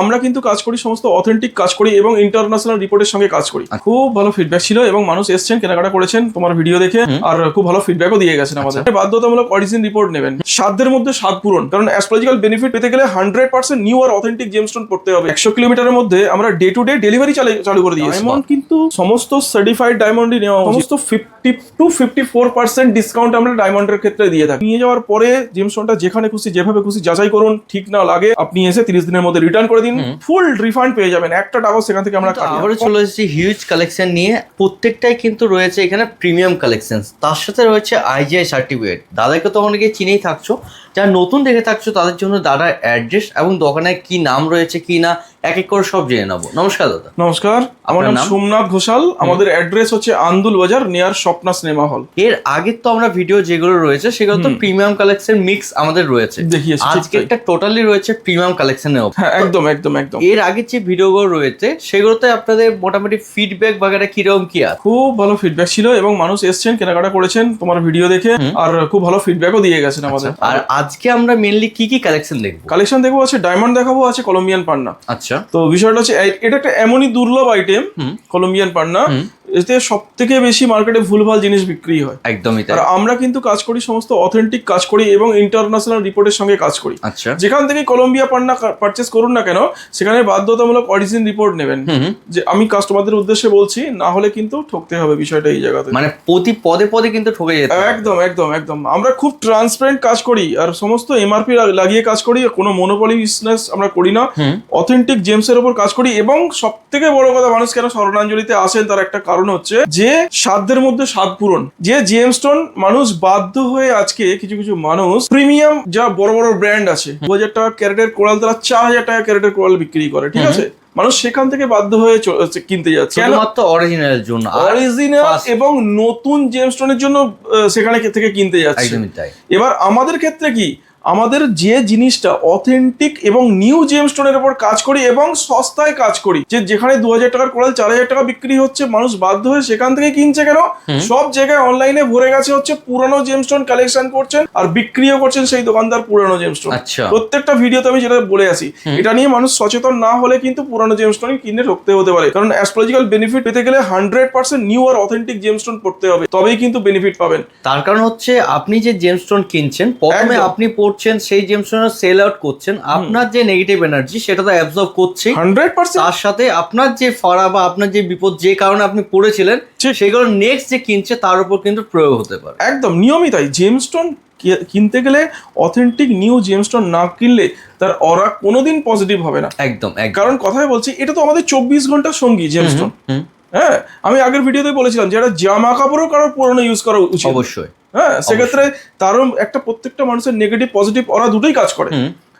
আমরা কিন্তু কাজ করি সমস্ত অথেন্টিক কাজ করি এবং ইন্টারন্যাশনাল রিপোর্টের সঙ্গে কাজ করি। খুব ভালো ফিডব্যাক ছিল এবং মানুষ এসেছেন কেনাকাটা করেছেন তোমার ভিডিও দেখে, আর খুব ভালো ফিডব্যাকও দিয়ে গেছেন আমাদের। বাধ্যতামূলক অরিজিন রিপোর্ট নেবেন, সাধ্যের মধ্যে স্বাদ পূরণ, কারণ অ্যাস্ট্রোলজিক্যাল বেনিফিট পেতে গেলে 100% নিউ আর অথেন্টিক জেমস্টোন পড়তে হবে। 100 কিলোমিটারের মধ্যে আমরা ডে টু ডে ডেলিভারি চালু করে দিয়েছি। ডায়মন্ড কিন্তু সমস্ত সার্টিফাইড ডায়মন্ডই নেওয়া, সমস্ত 50 to 54% ডিসকাউন্ট আমরা ডায়মন্ডের ক্ষেত্রে দিয়ে থাকি। নিয়ে যাওয়ার পরে জেমস্টোনটা যেখানে খুশি যেভাবে খুশি যাচাই করুন, ঠিক না লাগে আপনি এসে 30 দিনের মধ্যে রিটার্ন করে দিন, ফুল রিফান্ড পেয়ে যাবেন, একটা টাকাও সেখান থেকে আমরা কাটি। আবারও চলে এসেছি হিউজ কালেকশন নিয়ে, প্রত্যেকটাই কিন্তু রয়েছে এখানে প্রিমিয়াম কালেকশন, তার সাথে রয়েছে IGI সার্টিফিকেট। দাদাকে তো অনেকে চিনেই থাকছো, যারা নতুন দেখে থাকছো তাদের জন্য দাদার অ্যাড্রেস এবং দোকানের কি নাম রয়েছে কি না এক এক করে সব জেনে নেবো। নমস্কার দাদা। নমস্কার, আমার নাম সোমনাথ ঘোষাল। আমাদের অ্যাড্রেস হচ্ছে আন্দুল বাজার নিয়ার স্বপ্না সিনেমা হল। এর আগের তো আমরা ভিডিও যেগুলো রয়েছে সেগুলো তো প্রিমিয়াম কালেকশন মিক্স আমাদের রয়েছে, আজকে একটা টোটালি রয়েছে প্রিমিয়াম কালেকশনের উপর। হ্যাঁ, একদম একদম একদম। এর আগের যে ভিডিওগুলো রয়েছে সেগুলোতে আপনাদের মোটামুটি ফিডব্যাক বাগেরা কিরকম কি আছে? খুব ভালো ফিডব্যাক ছিল এবং মানুষ এসেছেন কেনাকাটা করেছেন তোমার ভিডিও দেখে, আর খুব ভালো ফিডব্যাকও দিয়ে গেছেন আমাদের। আর আজকে আমরা মেইনলি কি কি কালেকশন দেখবো? কালেকশন দেখবো আছে ডায়মন্ড দেখাবো, আছে কলম্বিয়ান পান্না। আচ্ছা, তো বিষয়টা হচ্ছে এটা একটা এমনই দুর্লভ আইটেম কলম্বিয়ান পান্না, এতে সব থেকে বেশি মার্কেটে ভুলভাল জিনিস বিক্রি হয়। একদমই তাই। আর আমরা কিন্তু কাজ করি সমস্ত অথেন্টিক কাজ করি এবং ইন্টারন্যাশনাল রিপোর্টের সঙ্গে কাজ করি। আচ্ছা, যেখান থেকে কলম্বিয়া পান্না পারচেস করুন না কেন, সেখানে বাধ্যতামূলক অরিজিন রিপোর্ট নেবেন। যে আমি কাস্টমারদের উদ্দেশ্যে বলছি, না হলে কিন্তু ঠকতে হবে বিষয়টা এই জায়গাতে, মানে প্রতি পদে পদে কিন্তু ঠকে যেতে হবে। একদম একদম একদম। আমরা খুব ট্রান্সপারেন্ট কাজ করি আর সমস্ত MRP লাগিয়ে কাজ করি, কোনো মনোপলি বিজনেস আমরা করি না, অথেন্টিক জেমসের উপর কাজ করি। এবং সব থেকে বড় কথা, মানুষ কেন স্বর্ণাঞ্জলিতে আসেন তার একটা কারণ হচ্ছে যে সাধ্যের মধ্যে স্বাদ পূরণ। যে জেমস্টোন মানুষ বাধ্য হয়ে আজকে কিছু কিছু মানুষ প্রিমিয়াম যা বড় বড় ব্র্যান্ড আছে, 2000 টাকা ক্যারেটের কোরাল তারা 4000 টাকা ক্যারেটের কোরাল বিক্রি করে, ঠিক আছে? মানুষ সেখান থেকে বাধ্য হয়ে কিনতে যাচ্ছে শুধুমাত্র অরিজিনালের জন্য, অরিজিনাল এবং নতুন জেমস্টোনের জন্য সেখানে থেকে কিনতে যাচ্ছে। একদমই তাই। এবার আমাদের ক্ষেত্রে কি, আমাদের যে জিনিসটা অথেন্টিক এবং নিউ জেমস্টোনের উপর কাজ করি এবং সস্তায় কাজ করি, যে যেখানে 2000 টাকার কোরাল 4000 টাকা বিক্রি হচ্ছে, মানুষ বাধ্য হয়ে সেখান থেকে কিনছে কেন? সব জায়গায় অনলাইনে ভরে গেছে হচ্ছে পুরানো জেমস্টোন কালেকশন করছেন আর বিক্রিও করছেন সেই দোকানদার পুরানো জেমস্টোন। আচ্ছা, প্রত্যেকটা ভিডিওতে আমি যেটা বলে আসি, এটা নিয়ে মানুষ সচেতন না হলে কিন্তু পুরানো জেমস্টোন কিনে ঠকতে হতে পারে। কারণ অ্যাস্ট্রোলজিক্যাল বেনিফিট পেতে গেলে 100% নিউ আর অথেন্টিক জেমস্টোন পড়তে হবে, তবেই কিন্তু বেনিফিট পাবেন। তার কারণ হচ্ছে আপনি যে জেমস্টোন কিনছেন, প্রথমে আপনি পড়ছেন সেই জেমস্টোন সেল আউট করছেন, আপনার যে নেগেটিভ এনার্জি সেটা তো অ্যাবজর্ব করছে 100%। তার সাথে আপনার যে ফাড়া বা আপনার যে বিপদ যে কারণে আপনি পড়েছিলেন সেগুলো নেক্সট যে কিনছে তার উপর কিন্তু প্রয়োগ হতে পারে। একদম নিয়মিত তাই। জেমস্টোন কিনতে গেলে অথেন্টিক নিউ জেমস্টোন না কিনলে তার অরা কোনোদিন পজিটিভ হবে না। একদম, কারণ কথাই বলছি, এটা তো আমাদের 24 ঘন্টা সঙ্গী জেমস্টোন। হ্যাঁ, আমি আগের ভিডিওতে বলেছিলাম যে একটা জামা কাপড়ও কারোর পুরনো ইউজ করা উচিত অবশ্যই। হ্যাঁ, সেক্ষেত্রে তারও একটা প্রত্যেকটা মানুষের নেগেটিভ পজিটিভ অরা দুটোই কাজ করে।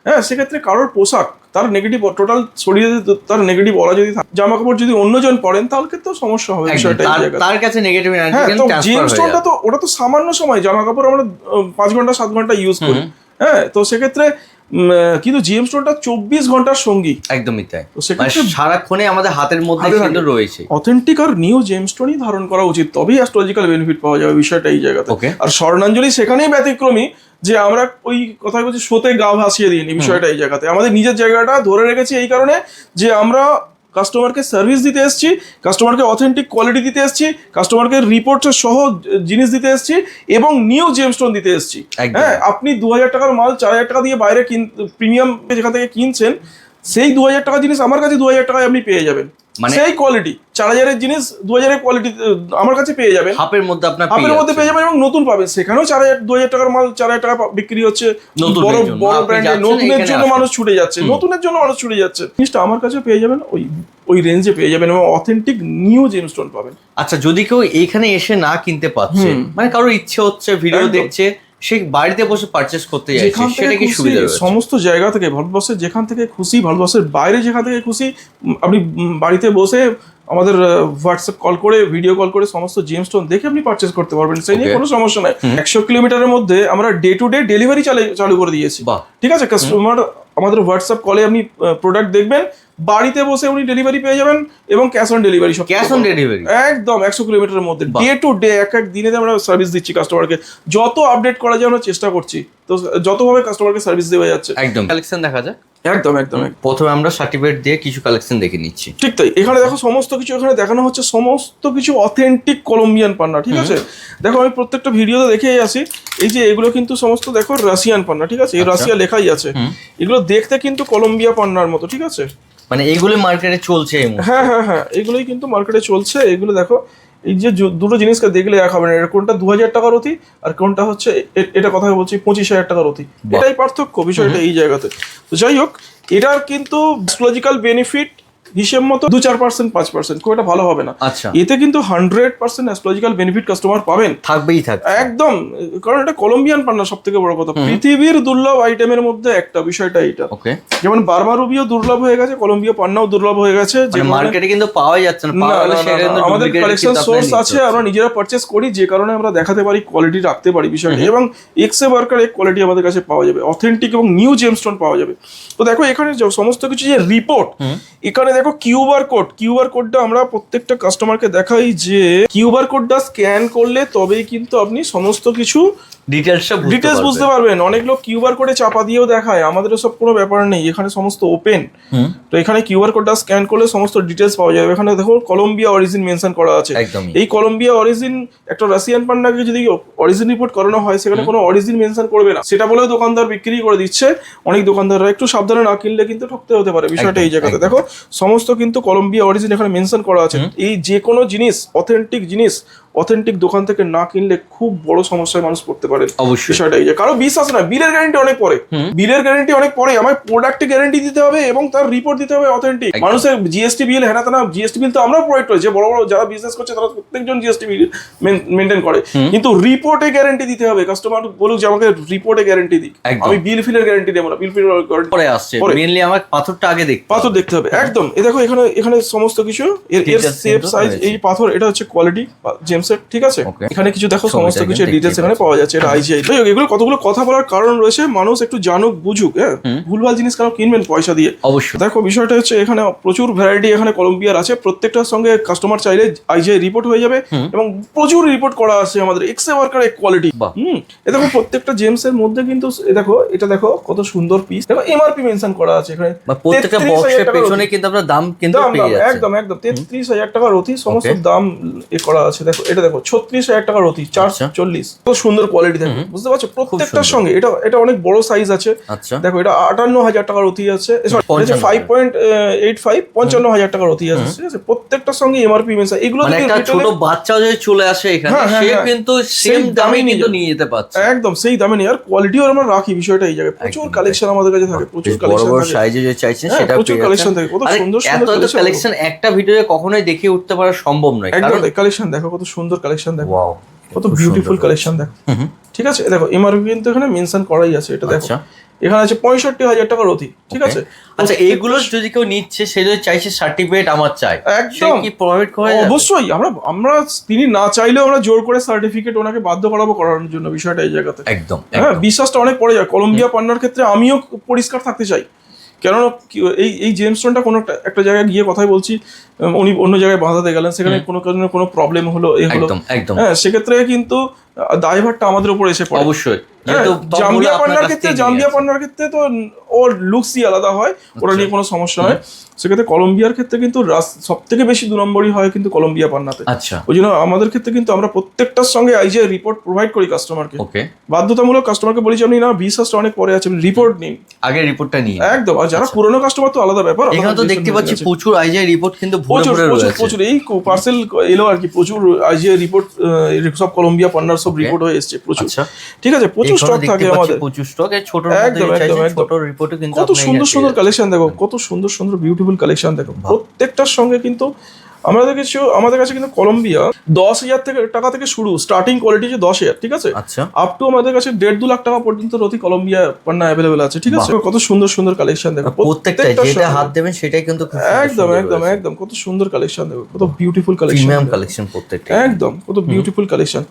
হ্যাঁ, সেক্ষেত্রে কারোর পোশাক তার নেগেটিভ টোটাল শরীরে তার নেগেটিভ অরা যদি থাকে, জামা কাপড় যদি অন্যজন পরেন তাহলে তো সমস্যা হবে বিষয়টা। তার কাছে নেগেটিভ এনার্জি কিন্তু জেমস্টোনটা তো ওটা তো সামান্য সময়, জামা কাপড় আমরা 5 ঘন্টা 7 ঘন্টা ইউজ করি। হ্যাঁ, তো সেক্ষেত্রে কিন্তু জেমস্টোনটা 24 ঘন্টার সঙ্গী। একদমই তাই, সারাক্ষণে আমাদের হাতের মধ্যে কিন্তু রয়েছে। অথেন্টিক আর নিউ জেমস্টোনই ধারণ করা উচিত, তবেই অ্যাস্ট্রোলজিক্যাল বেনিফিট পাওয়া যাবে বিষয়টা এই জায়গাতে। আর স্বর্ণাঞ্জলি সেখানেই ব্যতিক্রমী যে আমরা ওই কথা বলছি শোতে গা ভাসিয়ে দিই বিষয়টা এই জায়গাতে। আমাদের নিজের জায়গাটা ধরে রেখেছি এই কারণে যে আমরা কাস্টমারকে সার্ভিস দিতে এসেছি, কাস্টমারকে অথেন্টিক কোয়ালিটি দিতে এসেছি, কাস্টমারকে রিপোর্ট সহ জিনিস দিতে এসেছি এবং নিউ জেমস্টোন দিতে এসেছি। হ্যাঁ, আপনি 2000 টাকার মাল 4000 টাকা দিয়ে বাইরে প্রিমিয়াম যেখান থেকে কিনছেন, সেই 2000 টাকা জিনিস আমার কাছে 2000 টাকায় আপনি পেয়ে যাবেন। মানে সেই কোয়ালিটি 4000-এর জিনিস 2000-এর কোয়ালিটি আমার কাছে পেয়ে যাবেন, হাফের মধ্যে আপনার পেয়ে যাবেন এবং নতুন পাবেন। সেখানেও 2000 টাকার মাল 4000 টাকা বিক্রি হচ্ছে, বড় বড় ব্র্যান্ডে। নতুনের জন্য মানুষ ছুটে যাচ্ছে, নতুনের জন্য মানুষ ছুটে যাচ্ছে। জিনিসটা আমার কাছে পেয়ে যাবেন, ওই রেঞ্জে পেয়ে যাবেন এবং অথেন্টিক নিউ জেমস্টোন পাবেন। আচ্ছা, যদি কেউ এইখানে এসে না কিনতে পারছে, মানে কারোর ইচ্ছে হচ্ছে, ভিডিও দেখছে, সে বাড়িতে বসে পারচেস করতে যাচ্ছে, সেটা কি সুবিধা রয়েছে? সমস্ত জায়গা থেকে, ভারতবর্ষের যেখান থেকে খুশি, ভারতবর্ষের বাইরে যেখান থেকে খুশি, আপনি বাড়িতে বসে আমাদের হোয়াটসঅ্যাপ কল করে, ভিডিও কল করে সমস্ত জেমস্টোন দেখে আপনি পারচেস করতে পারবেন, সেই নিয়ে কোনো সমস্যা নাই। 100 কিলোমিটারের মধ্যে আমরা ডে টু ডে ডেলিভারি চালু করে দিয়েছি, ঠিক আছে? কাস্টমার আমাদের হোয়াটসঅ্যাপ কলে আপনি প্রোডাক্ট দেখবেন, বাড়িতে বসে উনি ডেলিভারি পেয়ে যাবেন এবং ক্যাশ অন ডেলিভারি। সব ক্যাশ অন ডেলিভারি একদম 100 কিলোমিটারের মধ্যে ডে টু ডে এক দিনে আমরা সার্ভিস দিচ্ছি কাস্টমারকে। যত আপডেট করা যায় আমরা চেষ্টা করছি, তো যতভাবে কাস্টমারকে সার্ভিস দেওয়া যাচ্ছে। একদম। কালেকশন দেখা যায় একদম একদম প্রথমে আমরা সার্টিফিকেট দিয়ে কিছু কালেকশন দেখে নিচ্ছি। ঠিক তাই, এখানে দেখো সমস্ত কিছু এখানে দেখানো হচ্ছে, সমস্ত কিছু অথেন্টিক কলম্বিয়ান পান্না, ঠিক আছে। দেখো আমি প্রত্যেকটা ভিডিওতে দেখেই আসি, এই যে এগুলো কিন্তু সমস্ত দেখো রাশিয়ান পান্না, ঠিক আছে, এই রাশিয়া লেখাই আছে, এগুলো দেখতে কিন্তু কলম্বিয়া পান্নার মতো, ঠিক আছে। মানে এইগুলো মার্কেটে চলছে এই মুহূর্তে। হ্যাঁ হ্যাঁ হ্যাঁ, এগুলোই কিন্তু মার্কেটে চলছে। এগুলো দেখো, এই যে দুটো জিনিসকে দেখলে এক হবে না, এটা কোনটা 2000 টাকার অতি আর কোনটা হচ্ছে এটা কথা বলছি 25,000 টাকার অতি, এটাই পার্থক্য বিষয়টা এই জায়গাতে। তো যাই হোক, এটার কিন্তু অ্যাস্ট্রোলজিক্যাল বেনিফিট হিসেব মতো 2-4%, 5% খুব একটা ভালো হবে না। আচ্ছা, এতে কিন্তু 100% অ্যাস্ট্রোলজিক্যাল বেনিফিট কাস্টমার পাবেন, থাকবেই থাকবে একদম। কারণ এটা কলম্বিয়ান পান্না, সব থেকে বড় কথা পৃথিবীর দুর্লভ আইটেমের মধ্যে একটা, বিষয়টা এইটা। ওকে, যেমন বার্মা রুবিও দুর্লভ হয়ে গেছে, কলম্বিয়া পান্নাও দুর্লভ হয়ে গেছে, যে মার্কেটে কিন্তু পাওয়াই যাচ্ছে না। আমাদের কালেকশন সোর্স আছে, আমরা নিজেরা পারচেস করি, যে কারণে আমরা দেখাতে পারি, কোয়ালিটি রাখতে পারি বিষয়টা, এবং এক্সে ওয়ার্কার এক কোয়ালিটি আমাদের কাছে পাওয়া যাবে, অথেন্টিক এবং নিউ জেমস্টোন পাওয়া যাবে। তো দেখো এখানে সমস্ত কিছু যে রিপোর্ট, এখানে দেখো কিউআর কোডটা আমরা প্রত্যেকটা কাস্টমারকে দেখাই, যে কিউআর কোডটা স্ক্যান করলে তবেই কিন্তু আপনি সমস্ত কিছু ডিটেলস বুঝতে পারবেন। অনেক লোক কিউআর কোডে চাপা দিয়েও দেখায়, আমাদের সব কোনো ব্যাপার নেই, এখানে সমস্ত ওপেন। তো এখানে কিউআর কোডটা স্ক্যান করলে সমস্ত ডিটেলস পাওয়া যাবে। এখানে দেখো কলম্বিয়া অরিজিন মেনশন করা আছে। এই কলম্বিয়া অরিজিন, একটা রাশিয়ান পান্ডাকে যদি অরিজিন রিপোর্ট করানো হয়, সেখানে কোনো অরিজিন মেনশন করবে না, সেটা বলেও দোকানদার বিক্রি করে দিচ্ছে। অনেক দোকানদাররা একটু সাবধানে না কিনলে কিন্তু ঠকতে হতে পারে, বিষয়টা এই জায়গাতে। দেখো সমস্ত কিন্তু কলম্বিয়া অরিজিন এখানে মেনশন করা আছে। এই যে কোনো জিনিস, অথেন্টিক জিনিস অথেন্টিক দোকান থেকে না কিনলে খুব বড় সমস্যায় মানুষ পড়তে পারে। অবশ্যই বিষয়টা এই যে কারো বিশ্বাস না, বিলের গ্যারান্টি অনেক পরে, আমার প্রোডাক্টে গ্যারান্টি দিতে হবে এবং তার রিপোর্ট দিতে হবে অথেন্টিক। মানুষের জিএসটি বিল, হ্যাঁ না, জিএসটি বিল তো আমরা প্রোভাইড করি, যে বড় বড় যারা বিজনেস করছে তারা প্রত্যেকজন জিএসটি বিল মেনটেন করে, কিন্তু রিপোর্টে গ্যারান্টি দিতে হবে। কাস্টমার বলুক যে আমাকে রিপোর্টে গ্যারান্টি দিক, আমি বিল ফিলের গ্যারান্টি দেবো না, বিল ফিলের পরে আসছে, মেইনলি আমার পাথরটা আগে পাথর দেখতে হবে একদম। এই দেখো এখানে সমস্ত কিছু এর শেপ সাইজ, এই পাথর, এটা হচ্ছে কোয়ালিটি জেমসের, ঠিক আছে। এখানে কিছু দেখো সমস্ত কিছু ডিটেইলস এখানে পাওয়া যাচ্ছে, এটা আইজিআই। এগুলো কতগুলো কথা বলার কারণ রয়েছে, মানুষ একটু জানুক বুঝুক, হ্যাঁ, ভুলভাল জিনিস কেন কিনবেন পয়সা দিয়ে। অবশ্যই দেখো বিষয়টা হচ্ছে, এখানে প্রচুর ভ্যারাইটি এখানে কলম্বিয়ার আছে, প্রত্যেকটার সঙ্গে কাস্টমার চাইলে আইজিআই রিপোর্ট হয়ে যাবে, এবং প্রচুর রিপোর্ট করা আছে আমাদের এক্সে ওয়ার্কার এক কোয়ালিটি। এ দেখো প্রত্যেকটা জেমসের মধ্যে কিন্তু এটা দেখো কত সুন্দর পিস, দেখো এমআরপি মেনশন করা আছে এখানে, প্রত্যেকটা বক্সের পেছনে কিন্তু আমরা দাম কিন্তু পেয়ে যাচ্ছি, একদম 33,000 টাকার অতি সমস্ত দাম করা আছে। দেখো এটা দেখো 36,000 টাকার অতি, 440, কত সুন্দর কোয়ালিটি, দেখো বুঝতে পারছো প্রত্যেকটার সঙ্গে। এটা অনেক বড় সাইজ আছে, দেখো এটা 58,000 টাকার অতি আছে, 5.85, 55,000 টাকার অতি আছে, ঠিক আছে। প্রত্যেকটার সঙ্গে এমআরপি মেনশন। এগুলো মানে একটা ছোট বাচ্চা যদি চলে আসে এখানে, সে কিন্তু সেম দামে কিন্তু নিয়ে যেতে পারছে, একদম সেই দামে নিয়ে। আর কোয়ালিটিও আমরা রাখি, বিষয়টা এই জায়গায় প্রচুর কালেকশন আমাদের কাছে থাকে, প্রচুর কালেকশন, বড় বড় সাইজে যে চাইছেন সেটা প্রচুর কালেকশন থাকে, কত সুন্দর সুন্দর কালেকশন একটা ভিডিওতে কখনোই দেখিয়ে উঠতে পারা সম্ভব নয়। কারণ কালেকশন দেখো, কত সুন্দর কালেকশন দেখো, ওয়াও কত বিউটিফুল কালেকশন দেখো, ঠিক আছে। দেখো এমআরপি কিন্তু এখানে মেনশন করাই আছে, এটা দেখো এখানে আছে 65,000 টাকার অতি, ঠিক আছে। আচ্ছা, এইগুলো যদি কেউ নিচ্ছে, সে যদি চাইছে সার্টিফিকেট আমার চাই, একদম কি প্রোভাইড করে? অবশ্যই আমরা তিনি না চাইলেও আমরা জোর করে সার্টিফিকেট ওনাকে বাধ্য করানোর জন্য, বিষয়টা এই জায়গাতে একদম। হ্যাঁ, বিশ্বাসটা অনেক পড়ে যায়। কলম্বিয়া পান্নার ক্ষেত্রে আমিও পরিষ্কার থাকতে চাই, কেননা এই জেমস্টোনটা কোনো একটা জায়গায় গিয়ে কথাই বলছি, উনি অন্য জায়গায় বাঁধাতে গেলেন, সেখানে কোনো প্রবলেম হলো, হ্যাঁ, সেক্ষেত্রে কিন্তু দায়ভারটা আমাদের উপর এসে পড়ে। অবশ্যই জাম্বিয়া পান্নার ক্ষেত্রে তো ওর লুকসই আলাদা হয়, ওরা নিয়ে কোনো সমস্যা হয়। সেক্ষেত্রে কলম্বিয়ার ক্ষেত্রে কিন্তু সব থেকে বেশি 2 নম্বরই হয় কিন্তু কলম্বিয়া পান্নাতে। আচ্ছা, ওই জন্য আমাদের ক্ষেত্রে কিন্তু আমরা প্রত্যেকটার সঙ্গে আইজিআই রিপোর্ট প্রোভাইড করি কাস্টমারকে, বাধ্যতামূলক। কাস্টমারকে বলেছি আপনি না বিশ্বাসটা অনেক পরে আছে, রিপোর্ট নিন, আগে রিপোর্টটা নিন, একদম। আর যারা পুরনো কাস্টমার তো আলাদা ব্যাপার। এখানে তো দেখতে পাচ্ছি প্রচুর আইজিআই রিপোর্ট কিন্তু প্রচুর এই পার্সেল এলো আর কি, প্রচুর আইজিআই রিপোর্ট, সব কলম্বিয়া পান্নার সব রিপোর্ট হয়ে এসেছে প্রচুর, ঠিক আছে। প্রচুর স্টক থাকে আমাদের, প্রচুর স্টক। ছোট রিপোর্টও কিন্তু কত সুন্দর সুন্দর কালেকশন দেখো, কত সুন্দর সুন্দর বিউটিফুল কালেকশন দেখো। প্রত্যেকটার সঙ্গে কিন্তু আমাদের কাছে কিন্তু কলম্বিয়া 10,000 টাকা থেকে শুরু, স্টার্টিং কোয়ালিটি যে 10,000, ঠিক আছে, আপ টু আমাদের কাছে 1.5-2 লাখ টাকা পর্যন্ত রতি কলম্বিয়া পান্না অ্যাভেলেবেল আছে, ঠিক আছে। কত সুন্দর সুন্দর কালেকশন দেখো, প্রত্যেকটা যেটা হাত দেবেন সেটাই কিন্তু একদম কত সুন্দর কালেকশন দেখো, কত বিউটিফুল কালেকশন, প্রিমিয়াম কালেকশন প্রত্যেকটা, একদম কত বিউটিফুল কালেকশন।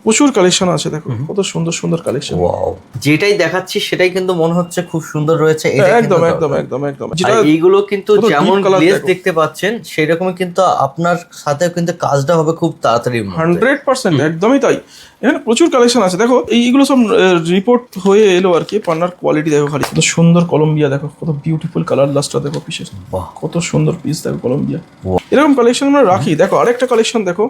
প্রচুর কালেকশন আছে, দেখো কত সুন্দর সুন্দর কালেকশন। ওয়াও, যেটাই দেখাচ্ছি সেটাই কিন্তু মনে হচ্ছে খুব সুন্দর রয়েছে। একদম একদম একদম একদম। আর এইগুলো কিন্তু যেমন গ্লেজ দেখতে পাচ্ছেন সেই রকমই কিন্তু আপনার সাথে কিন্তু কাজটা হবে খুব তাড়াতাড়ি। 100% একদমই তাই। এখানে প্রচুর কালেকশন আছে, দেখো এইগুলো সব রিপোর্ট হয়ে এলো আর কি। পান্নার কোয়ালিটি দেখো খালি, কত সুন্দর কলম্বিয়া, দেখো কত বিউটিফুল কালার লাস্টটা দেখো পিসের, কত সুন্দর পিস দেখো কলম্বিয়া। এরকম কালেকশন আমরা রাখি। দেখো আরেকটা কালেকশন দেখো,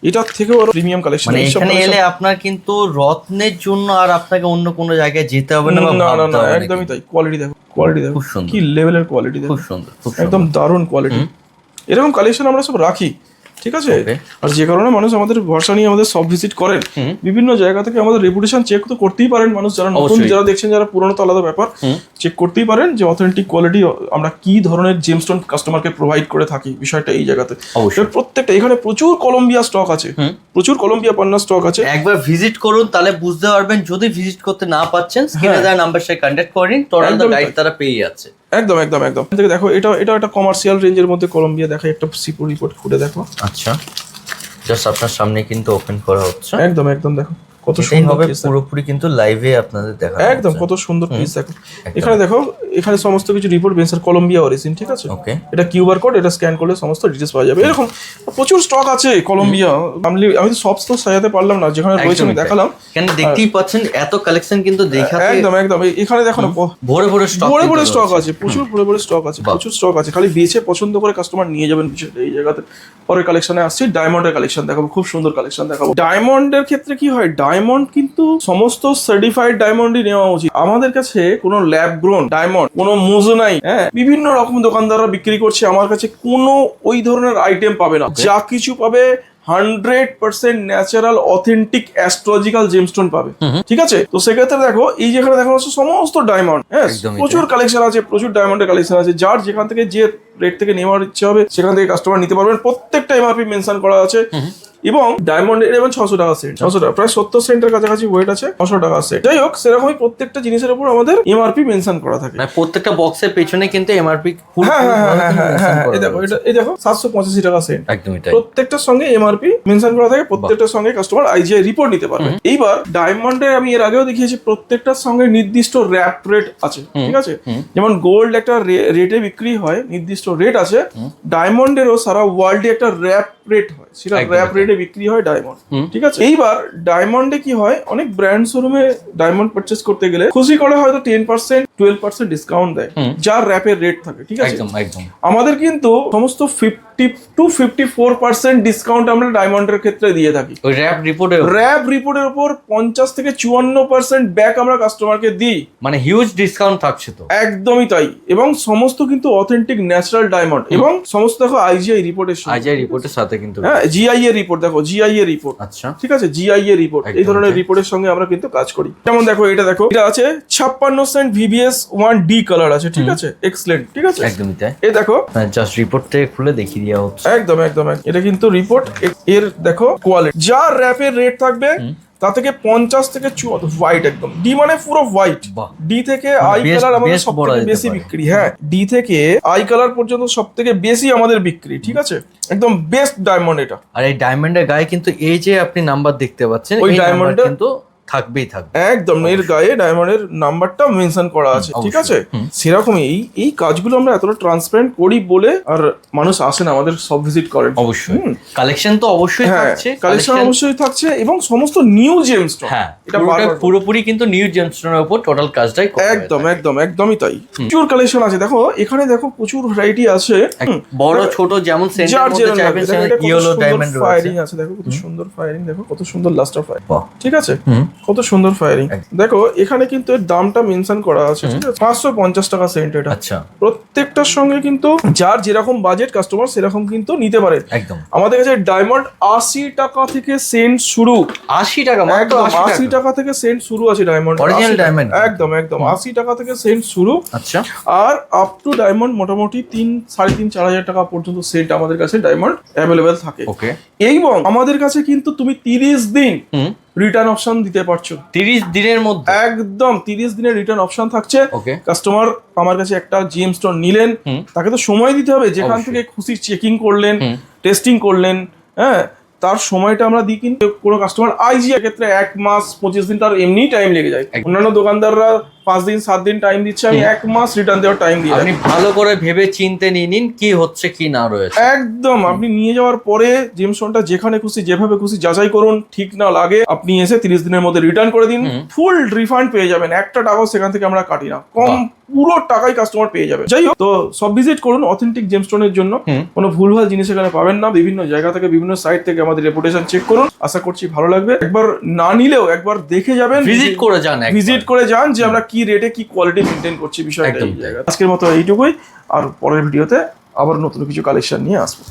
এটার থেকেও আরো প্রিমিয়াম কালেকশন। মানে এখানে এলে আপনার কিন্তু রত্নের জন্য আর আপনাকে অন্য কোনো জায়গায় যেতে হবে না। না না, একদমই তাই। কোয়ালিটি দেখো, কোয়ালিটি দেখো খুব সুন্দর, কি লেভেলের কোয়ালিটি দেখো, খুব সুন্দর, একদম দারুণ কোয়ালিটি। এরকম কালেকশন আমরা সব রাখি, ঠিক আছে। আর যে কারণে মানুষ আমাদের ভরসা নিয়ে আমাদের সব ভিজিট করেন, বিভিন্ন জায়গা থেকে আমাদের রেপুটেশন চেক তো করতেই পারেন মানুষ, যারা নতুন যারা দেখছেন, যারা পুরনো তো আলাদা ব্যাপার, চেক করতেই পারেন যে অথেন্টিক কোয়ালিটি আমরা কি ধরনের জেমস্টোন কাস্টমারকে প্রোভাইড করে থাকি। বিষয়টা এই জায়গাতে প্রত্যেকটা, এখানে প্রচুর কলম্বিয়া স্টক আছে, প্রচুর কলম্বিয়া পান্না স্টক আছে। একবার ভিজিট করুন, তাহলে বুঝতে পারবেন। যদি ভিজিট করতে না পাচ্ছেন, স্ক্রিনে দেওয়া নাম্বার সাথে কন্ট্যাক্ট করেন, টোটাল গাইড তারা পেয়ে যাচ্ছে। একদম একদম একদম। দেখো এটা একটা কমার্শিয়াল রেঞ্জের মধ্যে কলম্বিয়া, দেখো একটা সিপো রিপোর্ট খুলে দেখো। আচ্ছা, জাস্ট আপনার সামনে কিন্তু ওপেন করা হচ্ছে। একদম একদম, দেখো কত সুন্দর হবে, পুরোপুরি কিন্তু লাইভে আপনাদের দেখা একদম কত সুন্দর পিস দেখো। এখানে দেখো, এখানে সমস্ত কিছু রিপোর্ট বেঞ্চার কলম্বিয়া অরিজিন, ঠিক আছে। ওকে, এটা কিউআর কোড, এটা স্ক্যান করলে সমস্ত ডিটেইলস পাওয়া যাবে। এরকম প্রচুর স্টক আছে কলম্বিয়া। আমি তো সব তো সাজাতে পারলাম না, যেখানে রয়েছে আমি দেখালাম। এখানে দেখতেই পাচ্ছেন এত কালেকশন কিন্তু দেখাতে। একদম একদম, এখানে দেখো না ভরে ভরে স্টক, ভরে ভরে স্টক আছে, প্রচুর ভরে ভরে স্টক আছে, প্রচুর স্টক আছে। খালি বেছে পছন্দ করে কাস্টমার নিয়ে যাবেন বিষয়টা এই জায়গাতে। পরের কালেকশনে আসছি, ডায়মন্ডের কালেকশন দেখাবো, খুব সুন্দর কালেকশন দেখাবো। ডায়মন্ডের ক্ষেত্রে কি হয়, ডায়মন্ড কিন্তু সমস্ত সার্টিফাইড ডায়মন্ডই নেওয়া উচিত। আমাদের কাছে কোনো ল্যাব গ্রোন ডায়মন্ড, কোনো মুজো নাই, হ্যাঁ, বিভিন্ন রকম দোকানদাররা বিক্রি করছে। আমার কাছে কোনো ওই ধরনের আইটেম পাবে না। যা কিছু পাবে 100% ন্যাচারাল অথেন্টিক অ্যাস্ট্রোলজিক্যাল জেমস্টোন পাবে, ঠিক আছে। তো সেক্ষেত্রে দেখো, এই যেখানে দেখা যাচ্ছে সমস্ত ডায়মন্ড, হ্যাঁ, প্রচুর কালেকশন আছে, প্রচুর ডায়মন্ডের কালেকশন আছে। যার যেখান থেকে যে রেট থেকে নেওয়ার ইচ্ছে হবে সেখান থেকে কাস্টমার নিতে পারবেন। প্রত্যেকটা এমআরপি মেনশন করা আছে। এবং ডায়মন্ডের এবং 600 টাকা সেট, 600 টাকা, প্রায় 70 সেন্টের কাছাকাছি ওয়েট আছে, 600 টাকা সেট। যাই হোক, সেরকমই প্রত্যেকটা জিনিসের উপর আমাদের এমআরপি মেনশন করা থাকে। প্রত্যেকটা বক্সের পেছনে কিন্তু এমআরপি। এই দেখো, এই দেখো 785 টাকা সেট, একদমই তাই। প্রত্যেকটার সঙ্গে এমআরপি মেনশন করা থাকে, প্রত্যেকটার সঙ্গে কাস্টমার আইজিআই রিপোর্ট নিতে পারবে। এইবার ডায়মন্ডে আমি এর আগেও দেখিয়েছি, প্রত্যেকটার সঙ্গে নির্দিষ্ট র্যাপ রেট আছে, ঠিক আছে। যেমন গোল্ড একটা রেটে বিক্রি হয়, নির্দিষ্ট রেট আছে। ডায়মন্ডেরও সারা ওয়ার্ল্ডে একটা র্যাপ রেট হয়, সেটা র্যাপ রেটে বিক্রি হয় ডায়মন্ড, ঠিক আছে। এইবার ডায়মন্ডে কি হয়, অনেক ব্র্যান্ড শোরুমে ডায়মন্ড পারচেস করতে গেলে খুশি করে হয়তো 10% 12% ডিসকাউন্ট দেয়, যার র্যাপের রেট থাকে, ঠিক আছে। আমাদের কিন্তু সমস্ত 50 to 54% ডিসকাউন্ট আমরা ডায়মন্ডের ক্ষেত্রে দিয়ে থাকি। র্যাপ রিপোর্টের উপর 50 থেকে 54% ব্যাক আমরা কাস্টমারকে দিই, মানে হিউজ ডিসকাউন্ট থাকছে তো। একদমই তাই। এবং সমস্ত কিন্তু অথেন্টিক ন্যাচারাল ডায়মন্ড, এবং সমস্ত দেখো আইজিআই রিপোর্টের সাথে কিন্তু, হ্যাঁ, জিআই এর রিপোর্ট দেখো, জিআই এর রিপোর্ট, আচ্ছা, ঠিক আছে, জিআই এর রিপোর্ট। এই ধরনের রিপোর্টের সঙ্গে আমরা কিন্তু কাজ করি। যেমন দেখো, এটা দেখো, এটা আছে 56 সেন্ট VVS 1D কালার আছে, ঠিক আছে, এক্সেলেন্ট, ঠিক আছে, একদমই তাই। এই দেখো, জাস্ট রিপোর্ট থেকে খুলে দেখিয়ে দেওয়া হচ্ছে। একদম একদম, এটা কিন্তু রিপোর্ট। এর দেখো কোয়ালিটি, যা র্যাপের রেট থাকবে তা থেকে 50 থেকে 54 হোয়াইট, একদম ডি মানে পুরো হোয়াইট। ডি থেকে আই কালার আমাদের সবথেকে বেশি বিক্রি, হ্যাঁ, ডি থেকে আই কালার পর্যন্ত সবথেকে বেশি আমাদের বিক্রি, ঠিক আছে, একদম বেস্ট ডায়মন্ড এটা। আর এই ডায়মন্ডের গায়ে কিন্তু এই যে আপনি নাম্বার দেখতে পাচ্ছেন, ওই ডায়মন্ডটা কিন্তু থাকবেই থাকবে, একদম এর গায়ে ডায়মন্ডের নাম্বারটা মেনশন করা আছে, ঠিক আছে। সেরকমই এই কাজগুলো আমরা এতটা ট্রান্সপারেন্ট করি বলে আর মানুষ আসেন, আমাদের সব ভিজিট করেন। অবশ্যই কালেকশন তো অবশ্যই থাকছে, কালেকশন অবশ্যই থাকছে, এবং সমস্ত নিউ জেমস্টোন, হ্যাঁ, এটা পুরোপুরি কিন্তু নিউ জেমস্টোনের উপর টোটাল কাজটাই একদম একদম, একদমই তাই। প্রচুর কালেকশন আছে, দেখো এখানে দেখো প্রচুর ভ্যারাইটি আছে, বড় ছোট, যেমন সেন্টার মধ্যে চাইবেন ইয়েলো ডায়মন্ড ফায়ারিং আছে, দেখো কত সুন্দর ফায়ারিং, দেখো কত সুন্দর লাস্ট অফ ফায়ার, ঠিক আছে, কত সুন্দর ফায়ারিং। দেখো এখানে কিন্তু এর দামটা মেনশন করা আছে, ঠিক আছে, 550 টাকা সেন্ট এটা। আচ্ছা, প্রত্যেকটার সঙ্গে কিন্তু যার যেরকম বাজেট কাস্টমার সেরকম কিন্তু নিতে পারে। একদম, আমাদের কাছে ডায়মন্ড 80 টাকা থেকে সেন্ট শুরু, 80 টাকা, একদম 80 টাকা থেকে সেন্ট শুরু আছে ডায়মন্ড, অরিজিনাল ডায়মন্ড, একদম একদম 80 টাকা থেকে সেন্ট শুরু। আচ্ছা, আর আপ টু ডায়মন্ড মোটামুটি 3,500-4,000 টাকা পর্যন্ত সেন্ট আমাদের কাছে ডায়মন্ড অ্যাভেলেবেল থাকে। ওকে, এবং আমাদের কাছে কিন্তু তুমি 30 দিন রিটার্ন অপশন দিতে পারছো, 30 দিনের মধ্যে, একদম 30 দিনের রিটার্ন অপশন থাকছে। কাস্টমার আমার কাছে একটা জেমস্টোন নিলেন, তাকে তো সময় দিতে হবে, যেখান থেকে খুশি চেকিং করলেন, টেস্টিং করলেন, হ্যাঁ, তার সময়টা আমরা দিই, কিন্তু কোনো কাস্টমার আইজি ক্ষেত্রে 1 মাস 25 দিন তার এমনি টাইম লেগে যায়। অন্যান্য দোকানদাররা 5 দিন 7 দিন টাইম দিচ্ছে, আমি 1 মাস রিটার্ন দেওয়ার টাইম দিই। আপনি ভালো করে ভেবে চিন্তে নিয়ে নিন কি হচ্ছে কি না রয়েছে। একদম, আপনি নিয়ে যাওয়ার পরে জেমস্টোনটা যেখানে খুশি যেভাবে খুশি যাচাই করুন, ঠিক না লাগে আপনি এসে 30 দিনের মধ্যে রিটার্ন করে দিন, ফুল রিফান্ড পেয়ে যাবেন। একটা টাকাও সেখান থেকে আমরা কাটি না, কম পুরো টাকাই কাস্টমার পেয়ে যাবে। যাই হোক, তো সব ভিজিট করুন অথেন্টিক জেমস্টোনের জন্য, কোনো ভুলভাল জিনিস এখানে পাবেন না। বিভিন্ন জায়গা থেকে বিভিন্ন সাইট থেকে আমাদের রেপুটেশন চেক করুন, আশা করছি ভালো লাগবে। একবার না নিলেও একবার দেখে যাবেন, ভিজিট করে যান, ভিজিট করে যান যে আমরা কি রেটে কি কোয়ালিটি মেনটেন করছি বিষয়টা এই জায়গায়। আজকের মতো এইটুকুই, আর পরের ভিডিওতে আবার নতুন কিছু কালেকশন নিয়ে আসবো।